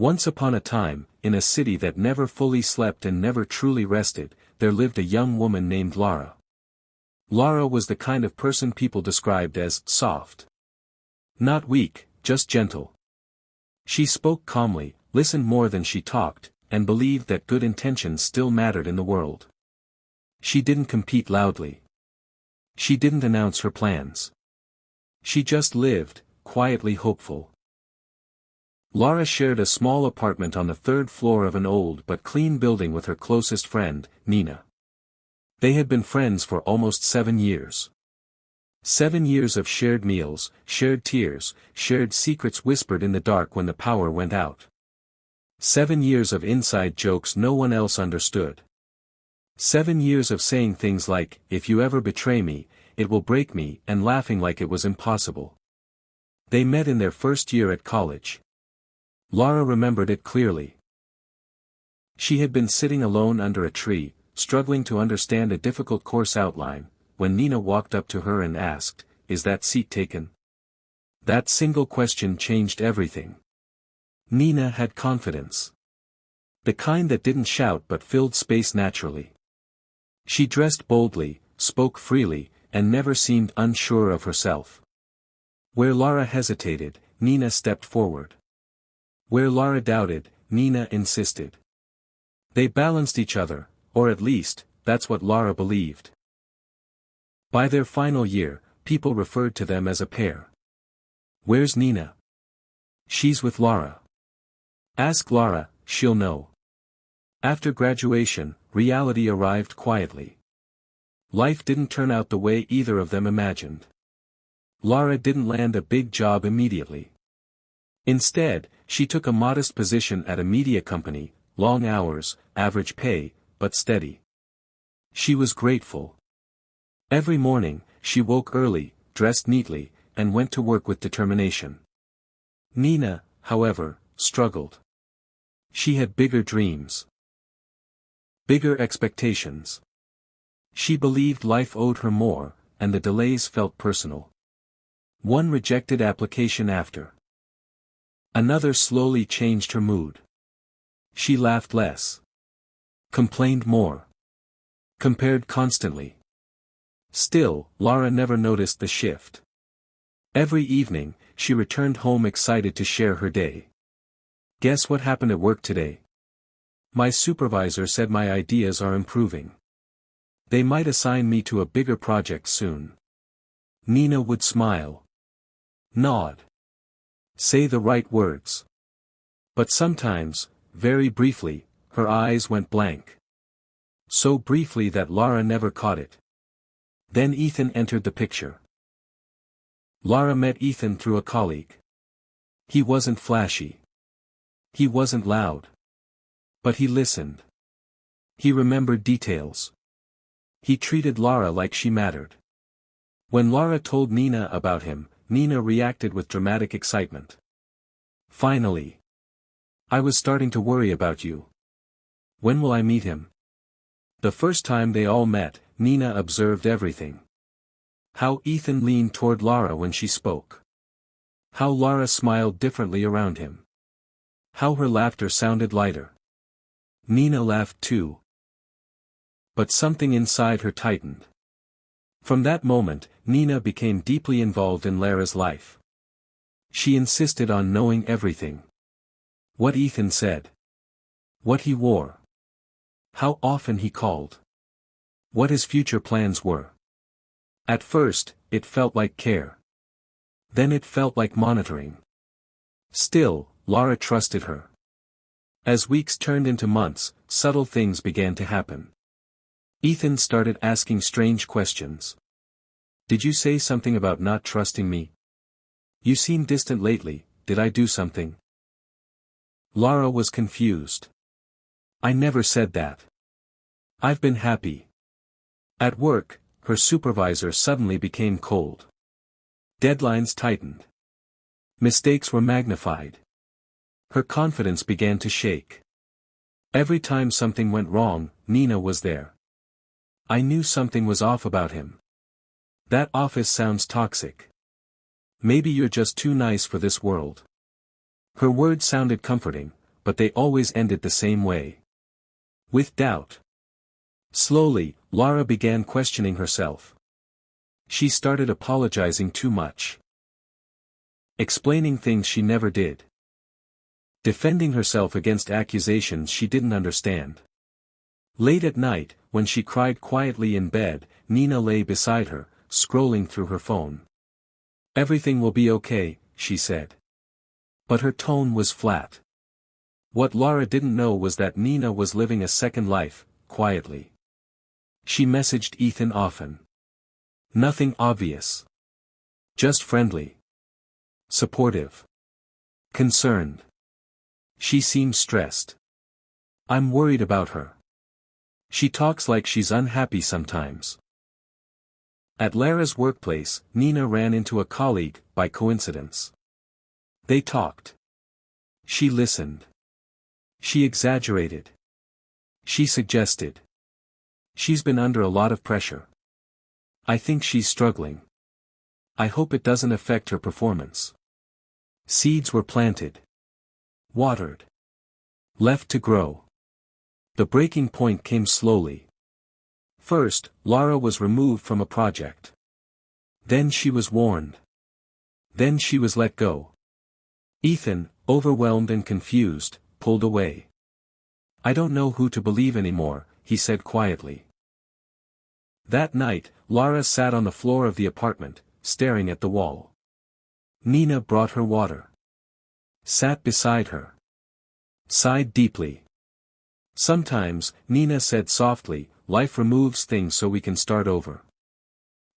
Once upon a time, in a city that never fully slept and never truly rested, there lived a young woman named Lara. Lara was the kind of person people described as soft. Not weak, just gentle. She spoke calmly, listened more than she talked, and believed that good intentions still mattered in the world. She didn't compete loudly. She didn't announce her plans. She just lived, quietly hopeful. Lara shared a small apartment on the third floor of an old but clean building with her closest friend, Nina. They had been friends for almost 7 years. 7 years of shared meals, shared tears, shared secrets whispered in the dark when the power went out. 7 years of inside jokes no one else understood. 7 years of saying things like, "If you ever betray me, it will break me," and laughing like it was impossible. They met in their first year at college. Lara remembered it clearly. She had been sitting alone under a tree, struggling to understand a difficult course outline, when Nina walked up to her and asked, "Is that seat taken?" That single question changed everything. Nina had confidence. The kind that didn't shout but filled space naturally. She dressed boldly, spoke freely, and never seemed unsure of herself. Where Lara hesitated, Nina stepped forward. Where Lara doubted, Nina insisted. They balanced each other, or at least, that's what Lara believed. By their final year, people referred to them as a pair. "Where's Nina?" "She's with Lara." "Ask Lara, she'll know." After graduation, reality arrived quietly. Life didn't turn out the way either of them imagined. Lara didn't land a big job immediately. Instead, she took a modest position at a media company, long hours, average pay, but steady. She was grateful. Every morning, she woke early, dressed neatly, and went to work with determination. Nina, however, struggled. She had bigger dreams. Bigger expectations. She believed life owed her more, and the delays felt personal. One rejected application after another slowly changed her mood. She laughed less. Complained more. Compared constantly. Still, Lara never noticed the shift. Every evening, she returned home excited to share her day. "Guess what happened at work today? My supervisor said my ideas are improving. They might assign me to a bigger project soon." Nina would smile. Nod. Say the right words. But sometimes, very briefly, her eyes went blank. So briefly that Lara never caught it. Then Ethan entered the picture. Lara met Ethan through a colleague. He wasn't flashy. He wasn't loud. But he listened. He remembered details. He treated Lara like she mattered. When Lara told Nina about him, Nina reacted with dramatic excitement. "Finally. I was starting to worry about you. When will I meet him?" The first time they all met, Nina observed everything. How Ethan leaned toward Lara when she spoke. How Lara smiled differently around him. How her laughter sounded lighter. Nina laughed too. But something inside her tightened. From that moment, Nina became deeply involved in Lara's life. She insisted on knowing everything. What Ethan said. What he wore. How often he called. What his future plans were. At first, it felt like care. Then it felt like monitoring. Still, Lara trusted her. As weeks turned into months, subtle things began to happen. Ethan started asking strange questions. "Did you say something about not trusting me? You seem distant lately, did I do something?" Lara was confused. "I never said that. I've been happy." At work, her supervisor suddenly became cold. Deadlines tightened. Mistakes were magnified. Her confidence began to shake. Every time something went wrong, Nina was there. "I knew something was off about him. That office sounds toxic. Maybe you're just too nice for this world." Her words sounded comforting, but they always ended the same way. With doubt. Slowly, Lara began questioning herself. She started apologizing too much. Explaining things she never did. Defending herself against accusations she didn't understand. Late at night, when she cried quietly in bed, Nina lay beside her, scrolling through her phone. "Everything will be okay," she said. But her tone was flat. What Lara didn't know was that Nina was living a second life, quietly. She messaged Ethan often. Nothing obvious. Just friendly. Supportive. Concerned. She seemed stressed. "I'm worried about her. She talks like she's unhappy sometimes." At Lara's workplace, Nina ran into a colleague, by coincidence. They talked. She listened. She exaggerated. She suggested. "She's been under a lot of pressure. I think she's struggling. I hope it doesn't affect her performance." Seeds were planted. Watered. Left to grow. The breaking point came slowly. First, Lara was removed from a project. Then she was warned. Then she was let go. Ethan, overwhelmed and confused, pulled away. "I don't know who to believe anymore," he said quietly. That night, Lara sat on the floor of the apartment, staring at the wall. Nina brought her water. Sat beside her. Sighed deeply. Sometimes, Nina said softly, "Life removes things so we can start over."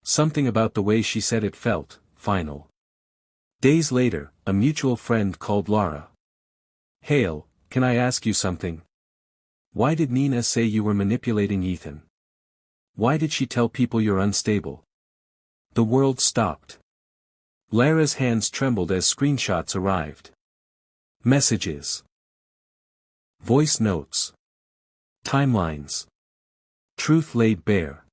Something about the way she said it felt final. Days later, a mutual friend called Lara. "Hale, can I ask you something? Why did Nina say you were manipulating Ethan? Why did she tell people you're unstable?" The world stopped. Lara's hands trembled as screenshots arrived. Messages. Voice notes. Timelines. Truth laid bare.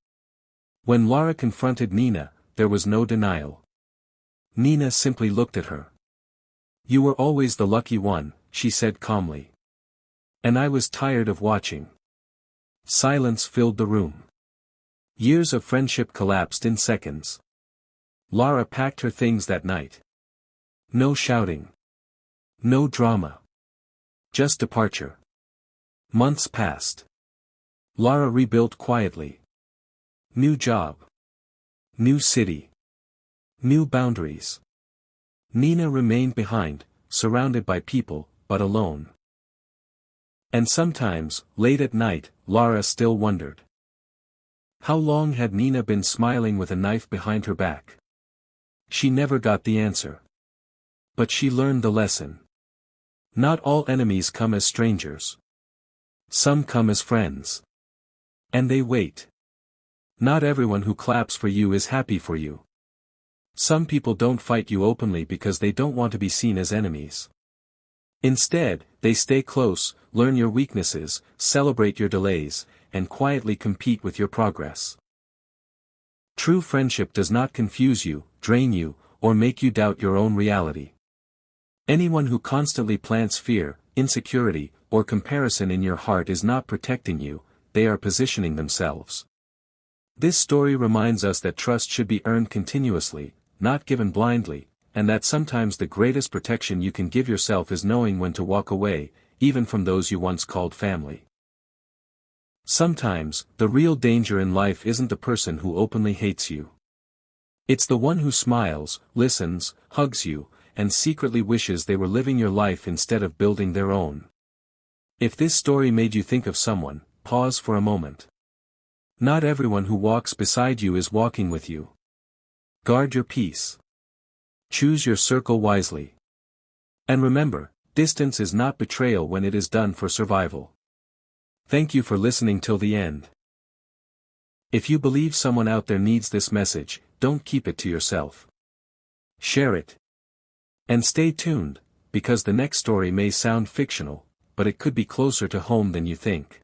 When Lara confronted Nina, there was no denial. Nina simply looked at her. "You were always the lucky one," she said calmly. "And I was tired of watching." Silence filled the room. Years of friendship collapsed in seconds. Lara packed her things that night. No shouting. No drama. Just departure. Months passed. Lara rebuilt quietly. New job. New city. New boundaries. Nina remained behind, surrounded by people, but alone. And sometimes, late at night, Lara still wondered. How long had Nina been smiling with a knife behind her back? She never got the answer. But she learned the lesson. Not all enemies come as strangers. Some come as friends. And they wait. Not everyone who claps for you is happy for you. Some people don't fight you openly because they don't want to be seen as enemies. Instead, they stay close, learn your weaknesses, celebrate your delays, and quietly compete with your progress. True friendship does not confuse you, drain you, or make you doubt your own reality. Anyone who constantly plants fear, insecurity, or comparison in your heart is not protecting you, they are positioning themselves. This story reminds us that trust should be earned continuously, not given blindly, and that sometimes the greatest protection you can give yourself is knowing when to walk away, even from those you once called family. Sometimes, the real danger in life isn't the person who openly hates you. It's the one who smiles, listens, hugs you, and secretly wishes they were living your life instead of building their own. If this story made you think of someone, pause for a moment. Not everyone who walks beside you is walking with you. Guard your peace. Choose your circle wisely. And remember, distance is not betrayal when it is done for survival. Thank you for listening till the end. If you believe someone out there needs this message, don't keep it to yourself. Share it. And stay tuned, because the next story may sound fictional, but it could be closer to home than you think.